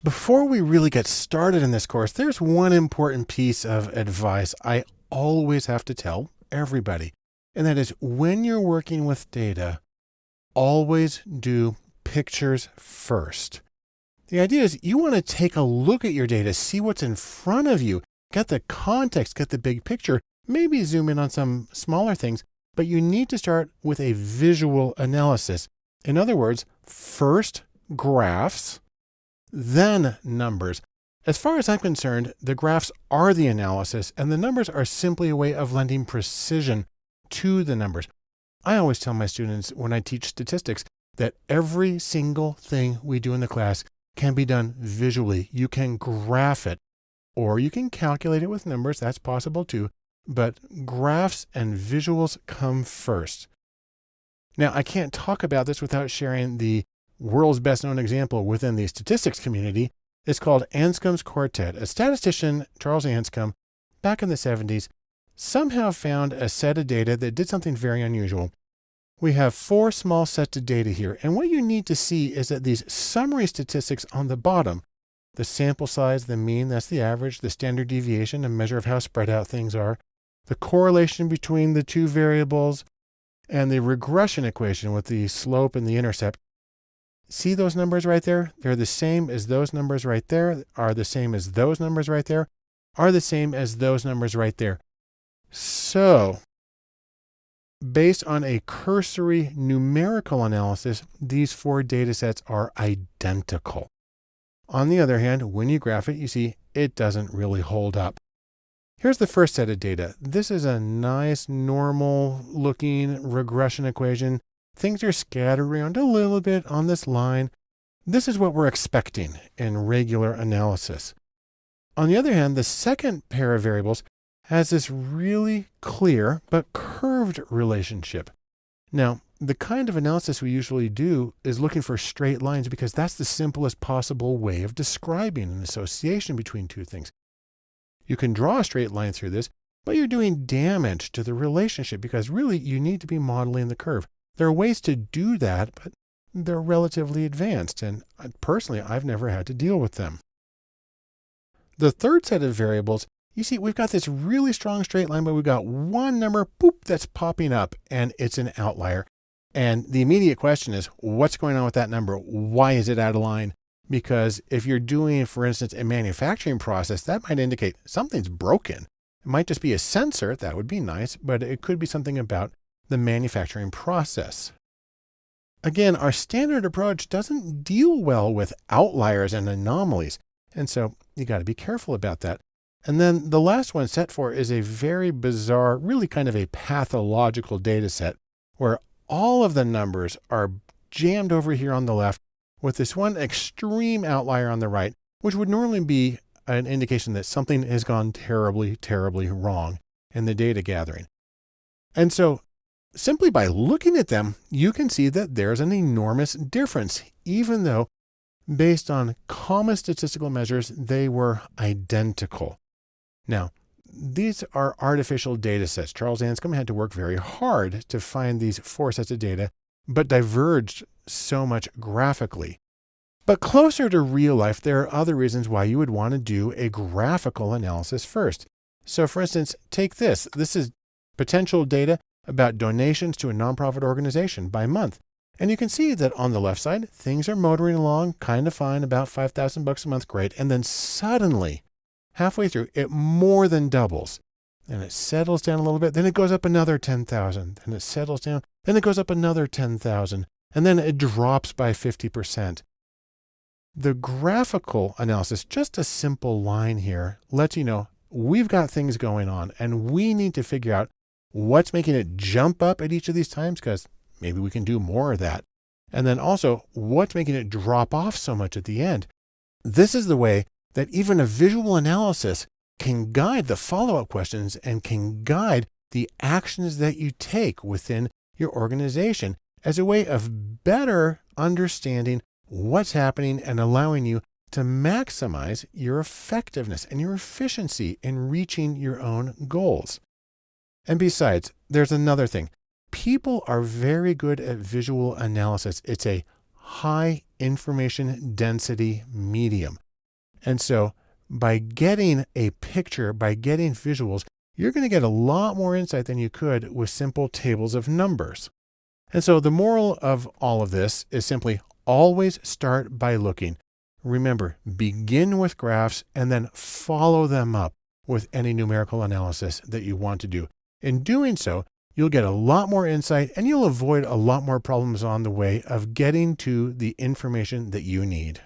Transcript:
Before we really get started in this course, there's one important piece of advice I always have to tell everybody. And that is when you're working with data, always do pictures first. The idea is you want to take a look at your data, see what's in front of you, get the context, get the big picture, maybe zoom in on some smaller things, but you need to start with a visual analysis. In other words, first graphs, then numbers. As far as I'm concerned, the graphs are the analysis and the numbers are simply a way of lending precision to the numbers. I always tell my students when I teach statistics that every single thing we do in the class can be done visually. You can graph it or you can calculate it with numbers. That's possible too. But graphs and visuals come first. Now, I can't talk about this without sharing the world's best known example within the statistics community. Is called Anscombe's Quartet. A statistician, Charles Anscombe, back in the 70s, somehow found a set of data that did something very unusual. We have 4 small sets of data here, and what you need to see is that these summary statistics on the bottom, the sample size, the mean, that's the average, the standard deviation, a measure of how spread out things are, the correlation between the two variables, and the regression equation with the slope and the intercept. See those numbers right there? They're the same as those numbers right there, are the same as those numbers right there, are the same as those numbers right there. So, based on a cursory numerical analysis, these 4 data sets are identical. On the other hand, when you graph it, you see it doesn't really hold up. Here's the first set of data. This is a nice, normal looking regression equation. Things are scattered around a little bit on this line. This is what we're expecting in regular analysis. On the other hand, the second pair of variables has this really clear but curved relationship. Now, the kind of analysis we usually do is looking for straight lines because that's the simplest possible way of describing an association between two things. You can draw a straight line through this, but you're doing damage to the relationship because really you need to be modeling the curve. There are ways to do that, but they're relatively advanced, and personally, I've never had to deal with them. The third set of variables, you see, we've got this really strong straight line, but we've got one number, boop, that's popping up, and it's an outlier. And the immediate question is, what's going on with that number? Why is it out of line? Because if you're doing, for instance, a manufacturing process, that might indicate something's broken. It might just be a sensor, that would be nice, but it could be something about the manufacturing process. Again, our standard approach doesn't deal well with outliers and anomalies, and so you got to be careful about that. And then the last one, set 4, is a very bizarre, really kind of a pathological data set where all of the numbers are jammed over here on the left with this one extreme outlier on the right, which would normally be an indication that something has gone terribly, terribly wrong in the data gathering. And so simply by looking at them, you can see that there's an enormous difference, even though based on common statistical measures, they were identical. Now, these are artificial data sets. Charles Anscombe had to work very hard to find these 4 sets of data, but diverged so much graphically. But closer to real life, there are other reasons why you would want to do a graphical analysis first. So for instance, take this. This is potential data about donations to a nonprofit organization by month. And you can see that on the left side, things are motoring along kind of fine, about $5,000 a month, great. And then suddenly, halfway through, it more than doubles. And it settles down a little bit, then it goes up another 10,000, then it settles down, then it goes up another 10,000, and then it drops by 50%. The graphical analysis, just a simple line here, lets you know we've got things going on and we need to figure out what's making it jump up at each of these times, because maybe we can do more of that. And then also what's making it drop off so much at the end. This is the way that even a visual analysis can guide the follow-up questions and can guide the actions that you take within your organization as a way of better understanding what's happening and allowing you to maximize your effectiveness and your efficiency in reaching your own goals. And besides, there's another thing. People are very good at visual analysis. It's a high information density medium. And so by getting a picture, by getting visuals, you're going to get a lot more insight than you could with simple tables of numbers. And so the moral of all of this is simply always start by looking. Remember, begin with graphs and then follow them up with any numerical analysis that you want to do. In doing so, you'll get a lot more insight and you'll avoid a lot more problems on the way of getting to the information that you need.